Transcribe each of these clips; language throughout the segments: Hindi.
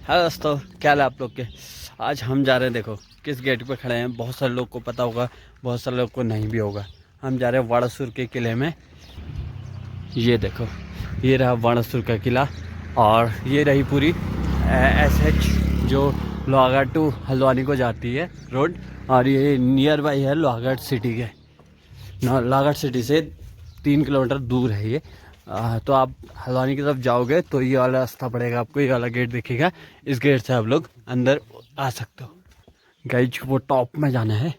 हेलो दोस्तों, क्या हाल है आप लोग के। आज हम जा रहे हैं, देखो किस गेट पे खड़े हैं। बहुत सारे लोग को पता होगा, बहुत सारे लोग को नहीं भी होगा। हम जा रहे हैं वाणासुर के किले में। ये देखो, ये रहा वाणासुर का किला और ये रही पूरी SH जो लोहाघाट टू हल्द्वानी को जाती है रोड। और ये नियर बाई है लोहाघाट सिटी के। लोहाघाट सिटी से 3 किलोमीटर दूर है ये। तो आप हल्द्वानी की तरफ जाओगे तो ये वाला रास्ता पड़ेगा आपको, ये वाला गेट दिखेगा। इस गेट से आप लोग अंदर आ सकते हो। गाइज वो टॉप में जाना है।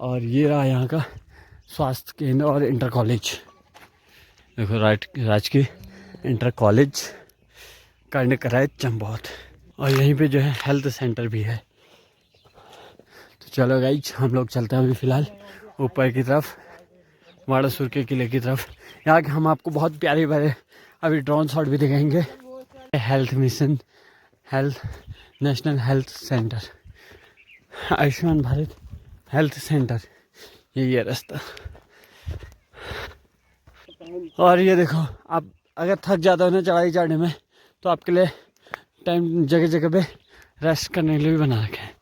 और ये रहा यहाँ का स्वास्थ्य केंद्र और इंटर कॉलेज। देखो राजकीय इंटर कॉलेज करने कराए चंबौत। और यहीं पे जो है हेल्थ सेंटर भी है। तो चलो गाइज हम लोग चलते हैं अभी फ़िलहाल ऊपर की तरफ, वाणासुर के किले की तरफ। यहाँ के हम आपको बहुत प्यारे प्यारे अभी ड्रोन शॉट भी दिखाएंगे। Health mission, health national health centre, Ayushman Bharat health centre, ये रास्ता। और ये देखो, आप अगर थक जाते हो ना चढ़ाई चढ़ने में, तो आपके लिए टाइम जगह जगह पे रेस्ट करने के लिए भी बना रखे हैं।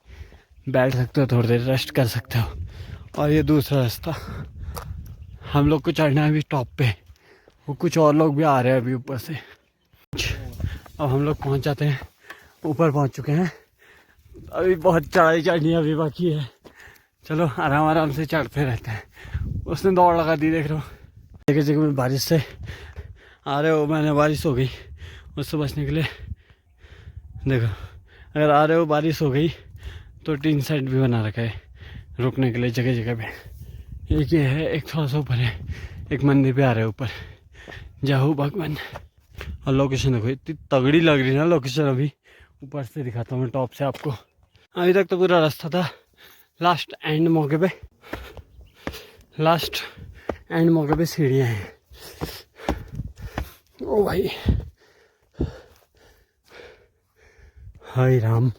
बैठ सकते हो, थोड़ी देर रेस्ट कर सकते हो। और ये दूसरा रास्ता हम लोग को चढ़ना है अभी टॉप पे। वो कुछ और लोग भी आ रहे हैं अभी ऊपर से। अब हम लोग पहुंच जाते हैं, ऊपर पहुंच चुके हैं। अभी बहुत चढ़ाई चढ़नी अभी बाकी है। चलो आराम आराम से चढ़ते रहते हैं। उसने दौड़ लगा दी, देख रहे हो। जगह जगह में बारिश से आ रहे हो, मैंने बारिश हो गई उससे बचने के लिए। देखो अगर आ रहे हो बारिश हो गई तो टीन सेट भी बना रखा है रुकने के लिए जगह जगह पे। एक ये है, एक थोड़ा सा ऊपर है, एक मंदिर पे आ रहे हैं ऊपर, जाहू भगवान। और लोकेशन देखो इतनी तगड़ी लग रही है ना लोकेशन। अभी ऊपर से दिखाता हूँ मैं टॉप से आपको। अभी तक तो पूरा रास्ता था, लास्ट एंड मौके पे सीढ़ियाँ हैं। ओ भाई, हाय राम।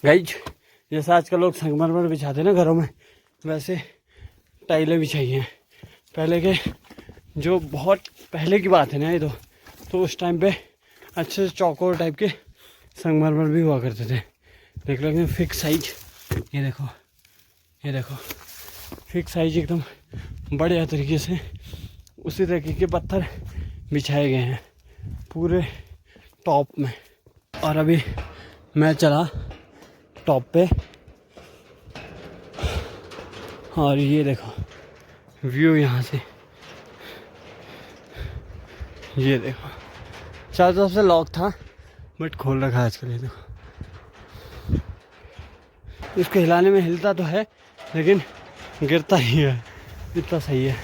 गाइज जैसे आजकल लोग संगमरमर बिछाते हैं ना घरों में, वैसे टाइलें बिछाई हैं। पहले के जो बहुत पहले की बात है ना ये तो उस टाइम पे अच्छे से चौकोर टाइप के संगमरमर भी हुआ करते थे। देख लो एकदम फिक्स साइज। ये देखो फिक्स साइज एकदम बढ़िया तरीके से उसी तरीके के पत्थर बिछाए गए हैं पूरे टॉप में। और अभी मैं चला टॉप पे और ये देखो व्यू यहाँ से। ये देखो चारों तरफ से लॉक था बट खोल रखा है आजकल। ये देखो, इसको हिलाने में हिलता तो है लेकिन गिरता ही है, इतना सही है।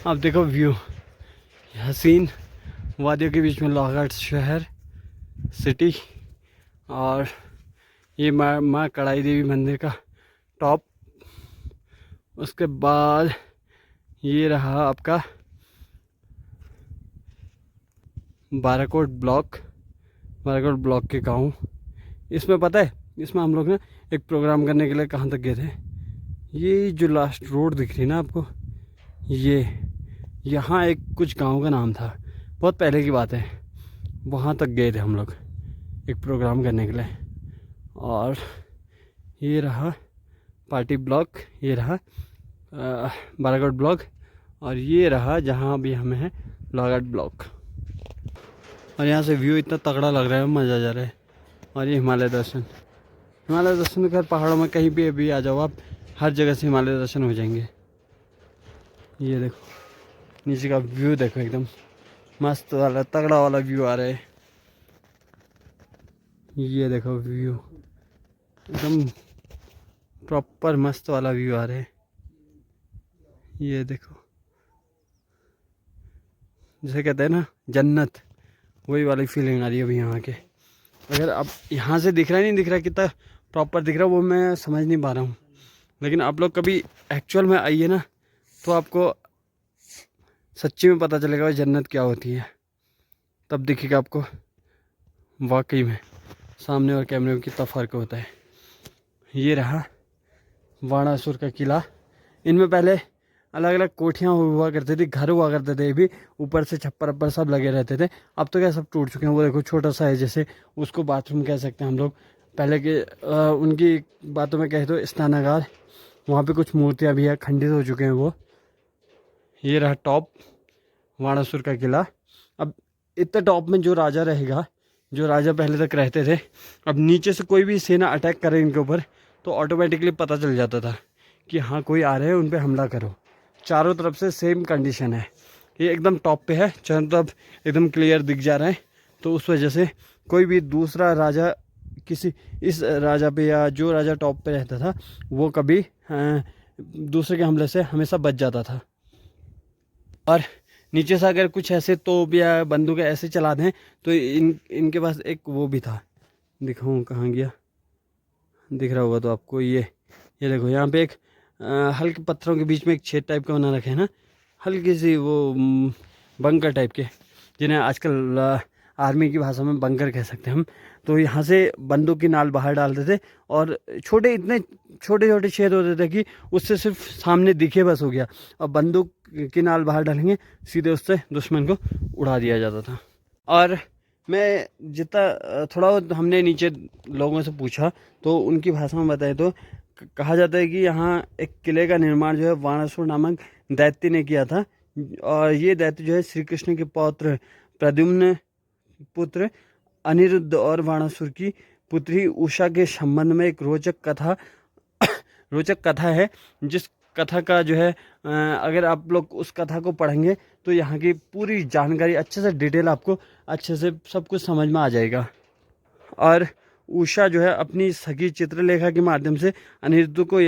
अब देखो व्यू, हसीन वादियों के बीच में लोहाघाट शहर सिटी। और ये माँ कड़ाई देवी मंदिर का टॉप। उसके बाद ये रहा आपका बाराकोट ब्लॉक के गांव। इसमें पता है, इसमें हम लोग ना एक प्रोग्राम करने के लिए कहाँ तक गए थे। ये जो लास्ट रोड दिख रही ना आपको, ये यहाँ एक कुछ गांव का नाम था, बहुत पहले की बात है। वहाँ तक गए थे हम लोग एक प्रोग्राम करने के लिए। और ये रहा पार्टी ब्लॉक, ये रहा बाराकोट ब्लॉक, और ये रहा जहाँ अभी हमें है लोहाघाट ब्लॉक। और यहाँ से व्यू इतना तगड़ा लग रहा है, मज़ा आ जा रहा है। और ये हिमालय दर्शन तो खैर पहाड़ों में कहीं भी अभी आ जाओ आप, हर जगह से हिमालय दर्शन हो जाएंगे। ये देखो नीचे का व्यू, देखो एकदम मस्त वाला तगड़ा वाला व्यू आ रहा है। ये देखो व्यू एकदम प्रॉपर मस्त वाला व्यू आ रहा है। ये देखो जैसे कहते हैं ना जन्नत, वही वाली फीलिंग आ रही है अभी यहाँ के। अगर अब यहाँ से दिख रहा है नहीं दिख रहा कितना प्रॉपर दिख रहा है वो मैं समझ नहीं पा रहा हूँ, लेकिन आप लोग कभी एक्चुअल में आइए ना तो आपको सच्ची में पता चलेगा जन्नत क्या होती है, तब दिखेगा आपको वाकई में सामने और कैमरे में कितना फ़र्क होता है। ये रहा वाणासुर का किला। इनमें पहले अलग अलग कोठियाँ हुआ करती थी, घर हुआ करते थे, भी ऊपर से छप्पर अप्पर सब लगे रहते थे। अब तो क्या सब टूट चुके हैं। वो देखो छोटा सा है, जैसे उसको बाथरूम कह सकते हैं हम लोग। पहले के उनकी बातों में कहे तो स्नानागार। वहाँ पे कुछ मूर्तियाँ भी है, खंडित हो चुके हैं वो। ये रहा टॉप वाणासुर का किला। अब इतने टॉप में जो राजा रहेगा, जो राजा पहले तक रहते थे, अब नीचे से कोई भी सेना अटैक करे इनके ऊपर तो ऑटोमेटिकली पता चल जाता था कि हाँ कोई आ रहे हैं, उन पर हमला करो। चारों तरफ से सेम कंडीशन है। ये एकदम टॉप पे है, चारों तरफ एकदम क्लियर दिख जा रहा है, तो उस वजह से कोई भी दूसरा राजा किसी इस राजा पे या जो राजा टॉप पे रहता था वो कभी दूसरे के हमले से हमेशा बच जाता था। और नीचे से अगर कुछ ऐसे तोप या बंदूक ऐसे चला दें तो इनके पास एक वो भी था, दिखाऊँ कहाँ गया, दिख रहा होगा तो आपको। ये देखो यहाँ पे एक हल्के पत्थरों के बीच में एक छेद टाइप का बना रखे है ना, हल्की सी वो बंकर टाइप के, जिन्हें आजकल आर्मी की भाषा में बंकर कह सकते हैं हम। तो यहाँ से बंदूक की नाल बाहर डालते थे और इतने छोटे छोटे छेद होते थे कि उससे सिर्फ सामने दिखे बस हो गया। और बंदूक की नाल बाहर डालेंगे सीधे उससे दुश्मन को उड़ा दिया जाता था। और मैं जितना थोड़ा हमने नीचे लोगों से पूछा तो उनकी भाषा में बताए तो कहा जाता है कि यहाँ एक किले का निर्माण जो है वाणासुर नामक दैत्य ने किया था। और ये दैत्य जो है श्री कृष्ण के पौत्र प्रद्युम्न पुत्र अनिरुद्ध और वाणासुर की पुत्री उषा के संबंध में एक रोचक कथा है। जिस कथा का जो है अगर आप लोग उस कथा को पढ़ेंगे तो यहाँ की पूरी जानकारी अच्छे से डिटेल आपको अच्छे से सब कुछ समझ में आ जाएगा। और उषा जो है अपनी सखी चित्रलेखा के माध्यम से अनिरुद्ध को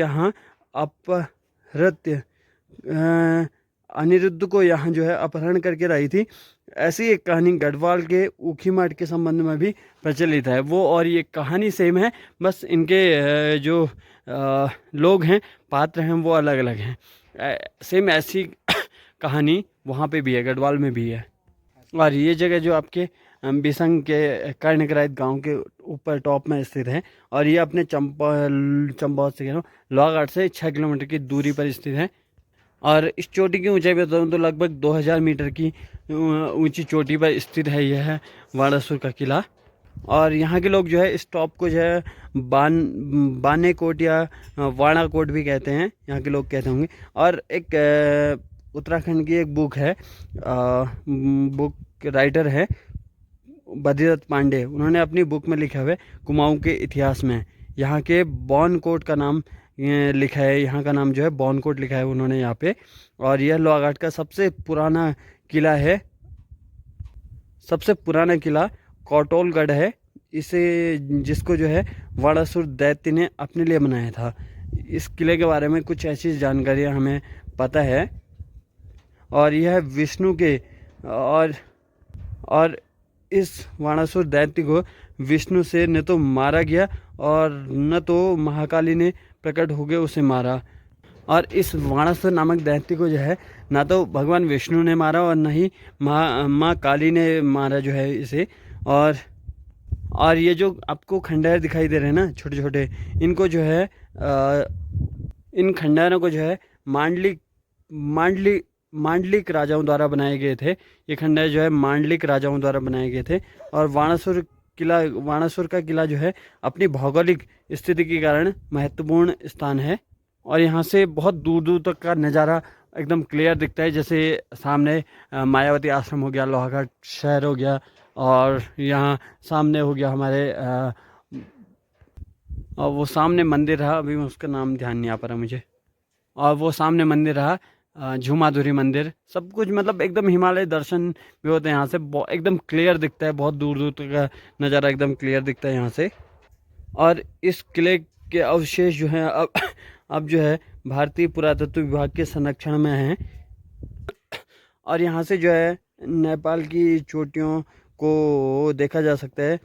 यहाँ जो है अपहरण करके लाई थी। ऐसी एक कहानी गढ़वाल के ऊखीमठ के संबंध में भी प्रचलित है। वो और ये कहानी सेम है, बस इनके जो लोग हैं, पात्र हैं, वो अलग अलग हैं। सेम ऐसी कहानी वहाँ पे भी है, गढ़वाल में भी है। और ये जगह जो आपके बिसंग के कर्णकराइत गांव के ऊपर टॉप में स्थित है। और ये अपने चंपावत से लोहाघाट से 6 किलोमीटर की दूरी पर स्थित है। और इस चोटी की ऊंचाई बताऊँ तो लगभग 2000 मीटर की ऊंची चोटी पर स्थित है यह वाणासुर का किला। और यहाँ के लोग जो है इस टॉप को जो है बाने कोट या वाणा कोट भी कहते हैं, यहाँ के लोग कहते होंगे। और एक उत्तराखंड की एक बुक है, बुक राइटर है बद्रीदत्त पांडे। उन्होंने अपनी बुक में लिखा हुआ है कुमाऊं के इतिहास में यहाँ के बॉन कोट का नाम लिखा है। यहाँ का नाम जो है बॉन कोट लिखा है उन्होंने यहाँ पे। और यह लोहाघाट का सबसे पुराना किला है। सबसे पुराना किला कौटोलगढ़ है, इसे जिसको जो है वाणासुर दैत्य ने अपने लिए बनाया था। इस किले के बारे में कुछ ऐसी जानकारियाँ हमें पता है। और यह विष्णु के और इस वाणासुर दैत्य को विष्णु से न तो मारा गया और न तो महाकाली ने प्रकट होकर उसे मारा। और इस वाणासुर नामक दैत्य को जो है ना तो भगवान विष्णु ने मारा और न ही माँ काली ने मारा जो है इसे। और ये जो आपको खंडहर दिखाई दे रहे हैं ना छोटे छोटे, इनको जो है इन खंडहरों को जो है मांडलिक राजाओं द्वारा बनाए गए थे। ये खंडहर जो है मांडलिक राजाओं द्वारा बनाए गए थे। और वाणासुर का किला जो है अपनी भौगोलिक स्थिति के कारण महत्वपूर्ण स्थान है। और यहाँ से बहुत दूर दूर तक का नज़ारा एकदम क्लियर दिखता है। जैसे सामने मायावती आश्रम हो गया, लोहाघाट शहर हो गया, और यहाँ सामने हो गया हमारे और वो सामने मंदिर रहा, अभी उसका नाम ध्यान नहीं आ पा रहा मुझे। और वो सामने मंदिर रहा झूमाधुरी मंदिर। सब कुछ मतलब एकदम हिमालय दर्शन भी होते हैं यहाँ से, एकदम क्लियर दिखता है। बहुत दूर दूर तक का नज़ारा एकदम क्लियर दिखता है यहाँ से। और इस किले के अवशेष जो हैं अब जो है भारतीय पुरातत्व विभाग के संरक्षण में हैं। और यहाँ से जो है नेपाल की चोटियों को देखा जा सकता है।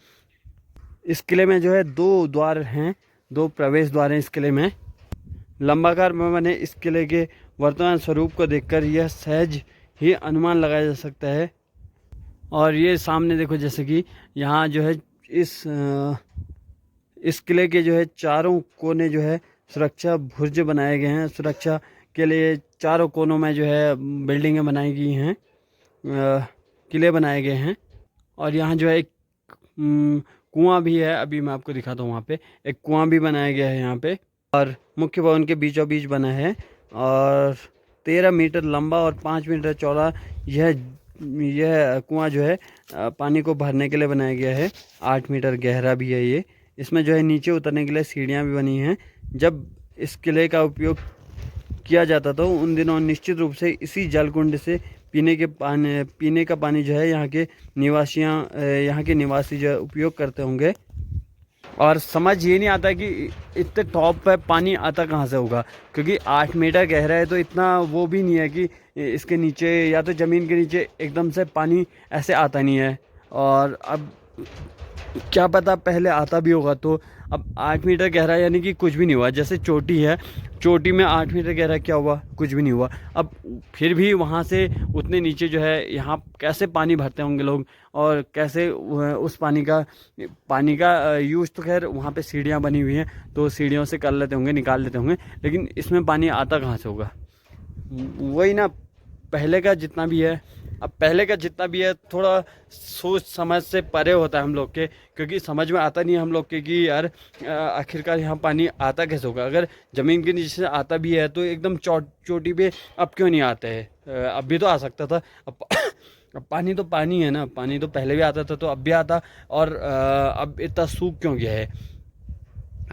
इस किले में जो है 2 द्वार हैं, 2 प्रवेश द्वार हैं इस किले में। लंबाकार में बने इस किले के वर्तमान स्वरूप को देखकर यह सहज ही अनुमान लगाया जा सकता है। और ये सामने देखो, जैसे कि यहाँ जो है इस किले के जो है चारों कोने जो है सुरक्षा भुर्ज बनाए गए हैं। सुरक्षा के लिए चारों कोनों में जो है बिल्डिंगें बनाई गई हैं, किले बनाए गए हैं। और यहाँ जो है एक कुआं भी है, अभी मैं आपको दिखाता हूँ। वहाँ पे एक कुआं भी बनाया गया है यहाँ पे, और मुख्य भवन के बीचों बीच बना है। और 13 मीटर लंबा और 5 मीटर चौड़ा यह कुआं जो है पानी को भरने के लिए बनाया गया है। 8 मीटर गहरा भी है ये। इसमें जो है नीचे उतरने के लिए सीढ़ियाँ भी बनी हैं। जब इस किले का उपयोग किया जाता था उन दिनों निश्चित रूप से इसी जलकुंड से पीने का पानी जो है यहाँ के निवासी जो है उपयोग करते होंगे। और समझ ये नहीं आता कि इतने टॉप पे पानी आता कहाँ से होगा, क्योंकि 8 मीटर गहरा है तो इतना वो भी नहीं है कि इसके नीचे या तो ज़मीन के नीचे एकदम से पानी ऐसे आता नहीं है। और अब क्या पता पहले आता भी होगा। तो अब 8 मीटर गहरा यानी कि कुछ भी नहीं हुआ। जैसे चोटी है, चोटी में 8 मीटर गहरा क्या हुआ, कुछ भी नहीं हुआ। अब फिर भी वहाँ से उतने नीचे जो है यहाँ कैसे पानी भरते होंगे लोग, और कैसे उस पानी का यूज़, तो खैर वहाँ पे सीढ़ियाँ बनी हुई हैं तो सीढ़ियों से कर लेते होंगे, निकाल लेते होंगे। लेकिन इसमें पानी आता कहाँ से होगा? वही ना, पहले का जितना भी है थोड़ा सोच समझ से परे होता है हम लोग के, क्योंकि समझ में आता नहीं है हम लोग के कि यार आखिरकार यहाँ पानी आता कैसे होगा। अगर ज़मीन के नीचे से आता भी है तो एकदम चोटी पे अब क्यों नहीं आता है? अब भी तो आ सकता था। अब पानी तो पानी है ना, पानी तो पहले भी आता था तो अब भी आता। और अब इतना सूख क्यों गया है?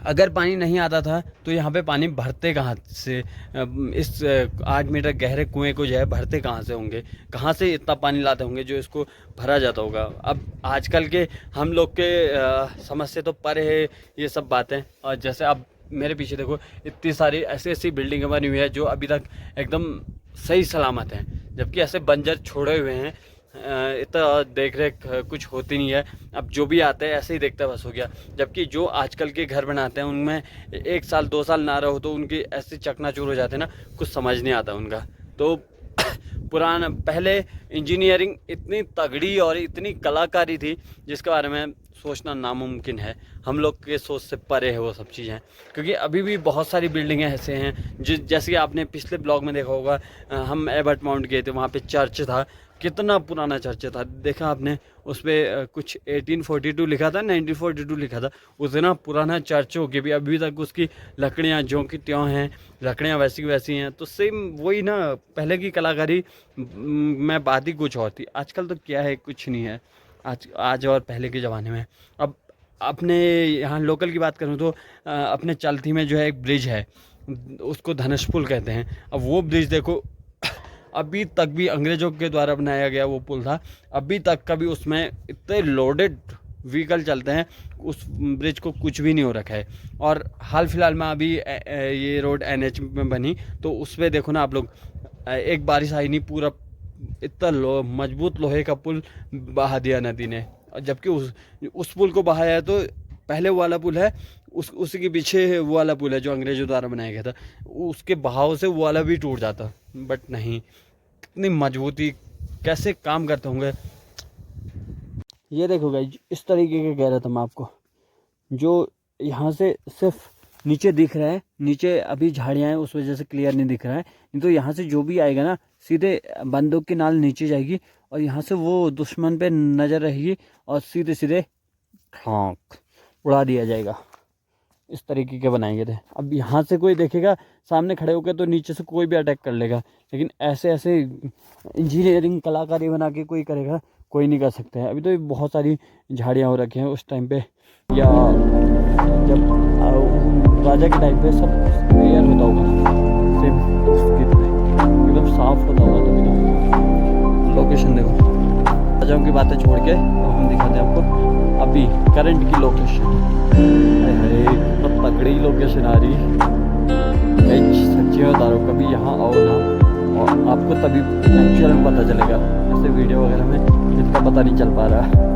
अगर पानी नहीं आता था तो यहाँ पे पानी भरते कहाँ से? इस 8 मीटर गहरे कुएं को जो है भरते कहाँ से होंगे? कहाँ से इतना पानी लाते होंगे जो इसको भरा जाता होगा? अब आजकल के हम लोग के समझ से तो परे है ये सब बातें। और जैसे अब मेरे पीछे देखो, इतनी सारी ऐसी बिल्डिंगें बनी हुई है जो अभी तक एकदम सही सलामत हैं, जबकि ऐसे बंजर छोड़े हुए हैं। इतना देख रेख कुछ होती नहीं है। अब जो भी आता है ऐसे ही देखता बस हो गया। जबकि जो आजकल के घर बनाते हैं उनमें 1 साल 2 साल ना रहो तो उनकी ऐसे चकनाचूर हो जाते हैं ना, कुछ समझ नहीं आता उनका। तो पुराना पहले इंजीनियरिंग इतनी तगड़ी और इतनी कलाकारी थी जिसके बारे में सोचना नामुमकिन है। हम लोग के सोच से परे है वो सब चीज़ें। क्योंकि अभी भी बहुत सारी बिल्डिंगें ऐसे हैं जैसे कि आपने पिछले ब्लॉग में देखा होगा, हम एबर्ट माउंट गए थे, वहाँ पे चर्च था। कितना पुराना चर्च था, देखा आपने? उस पर कुछ 1842 लिखा था, 1942 लिखा था। उतना पुराना चर्च हो के भी अभी तक उसकी लकड़ियाँ ज्यों की त्यों हैं, लकड़ियाँ वैसी की वैसी हैं। तो सेम वही ना, पहले की कलाकारी में बात ही कुछ और थी। आजकल तो क्या है, कुछ नहीं है आज और पहले के ज़माने में। अब अपने यहाँ लोकल की बात करूँ तो अपने चलती में जो है एक ब्रिज है, उसको धनुष पुल कहते हैं। अब वो ब्रिज देखो, अभी तक भी अंग्रेज़ों के द्वारा बनाया गया वो पुल था। अभी तक कभी उसमें इतने लोडेड व्हीकल चलते हैं, उस ब्रिज को कुछ भी नहीं हो रखा है। और हाल फिलहाल में अभी ये रोड NH में बनी तो उस पर देखो ना आप लोग, एक बारिश आई नहीं, पूरा इतना मजबूत लोहे का पुल बहा दिया नदी ने। जबकि उस पुल को बहाया है तो पहले वो वाला पुल है, उसी के पीछे वो वाला पुल है जो अंग्रेज़ों द्वारा बनाया गया था, उसके बहाव से वो वाला भी टूट जाता। बट नहीं, इतनी मजबूती कैसे काम करते होंगे। ये देखो गाइस, इस तरीके के कह रहा था मैं आपको, जो यहाँ से सिर्फ नीचे दिख रहा है, नीचे अभी झाड़ियाँ हैं उस वजह से क्लियर नहीं दिख रहा है। नहीं तो यहाँ से जो भी आएगा ना, सीधे बंदूक की नाल नीचे जाएगी और यहाँ से वो दुश्मन पे नज़र रहेगी और सीधे सीधे ठाक उड़ा दिया जाएगा। इस तरीके के बनाएंगे थे। अब यहाँ से कोई देखेगा सामने खड़े होकर तो नीचे से कोई भी अटैक कर लेगा, लेकिन ऐसे इंजीनियरिंग कलाकारी बना के कोई करेगा? कोई नहीं कर सकता है। अभी तो बहुत सारी झाड़ियाँ हो रखी हैं, उस टाइम पे या जब राजा के टाइम पे सब क्लियर होता होगा, सेम एकदम साफ होता होगा। तो लोकेशन देखो, राजाओं की बातें छोड़ के अब हम दिखाते हैं आपको अभी करंट की लोकेशन। तगड़ी लोकेशन आ रही। सच्ची बता रहा हूँ, कभी यहाँ आओ ना, और आपको तभी एक्चुअल में पता चलेगा, ऐसे वीडियो वगैरह में इतना पता नहीं चल पा रहा।